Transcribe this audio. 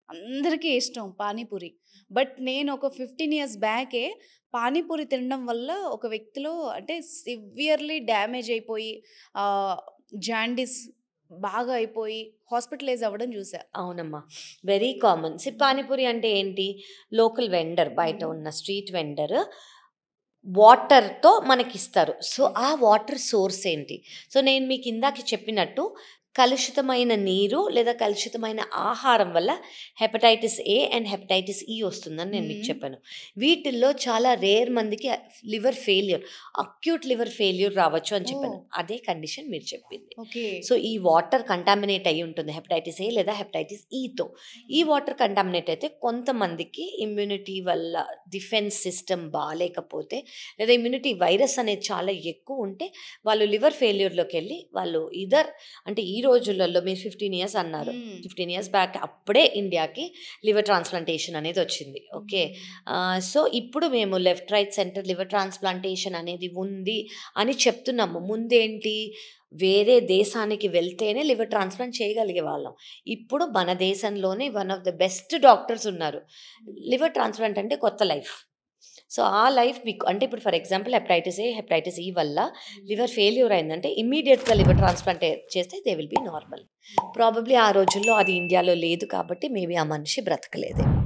అందరికీ ఇష్టం పానీపూరి. బట్ నేను ఒక 15 ఇయర్స్ బ్యాకే పానీపూరి తినడం వల్ల ఒక వ్యక్తిలో అంటే సివియర్‌లీ డ్యామేజ్ అయిపోయి ఆహ్, జాండీస్ బాగా అయిపోయి హాస్పిటలైజ్ అవ్వడం చూసా. అవునమ్మా. Very common. పానీపూరి అంటే ఏంటి? లోకల్ వెండర్ బయట హ్మ్. ఉన్న స్ట్రీట్ వెండర్ వాటర్‌తో మనకిస్తారు. సో, హ్మ్. ఆ వాటర్ సోర్స్ ఏంటి? సో, నేను మీకు ఇందాక చెప్పినట్టు కలుషితమైన నీరు లేదా కలుషితమైన ఆహారం వల్ల హెపటైటిస్ ఏ అండ్ హెపటైటిస్ ఈ వస్తుందని నేను మీకు హ్మ్. చెప్పాను. వీటిల్లో చాలా రేర్ మందికి liver failure, acute liver failure రావచ్చు అని చెప్పాను. ఓహ్! అదే కండిషన్ మీరు చెప్పింది. ఓకే. సో, ఈ వాటర్ కంటామినేట్ అయ్యి ఉంటుంది హెపటైటిస్ ఏ లేదా హెపటైటిస్ ఈతో. ఈ వాటర్ కంటామినేట్ అయితే కొంతమందికి ఇమ్యూనిటీ వల్ల డిఫెన్స్ సిస్టమ్ బాలేకపోతే లేదా ఇమ్యూనిటీ వైరస్ అనేది చాలా ఎక్కువ ఉంటే వాళ్ళు లివర్ ఫెయిల్యూర్‌లోకెళ్ళి వాళ్ళు అంటే ఈ రోజులలో మీరు 15 ఇయర్స్ అన్నారు. హ్మ్. 15 ఇయర్స్ బ్యాక్ అప్పుడే ఇండియాకి లివర్ ట్రాన్స్‌ప్లాంటేషన్ అనేది వచ్చింది. ఓకే. హ్మ్. సో, ఇప్పుడు మేము left, right, centre liver transplantation అనేది ఉంది అని చెప్తున్నాము. ముందేంటి వేరే దేశానికి వెళ్తేనే లివర్ ట్రాన్స్‌ప్లాంట్ చేయగలిగేవాళ్ళం. ఇప్పుడు మన దేశంలోనే one of the best doctors ఉన్నారు. లివర్ ట్రాన్స్‌ప్లాంట్ అంటే కొత్త లైఫ్. సో, ఆ లైఫ్ మీకు అంటే ఇప్పుడు for example hepatitis A, hepatitis ఈ వల్ల లివర్ ఫెయిల్యూర్ అయిందంటే ఇమ్మీడియేట్‌గా లివర్ ట్రాన్స్‌ప్లాంట్ చేస్తే they will be normal. Probably ఆ రోజుల్లో అది ఇండియాలో లేదు కాబట్టి మేబీ ఆ మనిషి బ్రతకలేదేమో.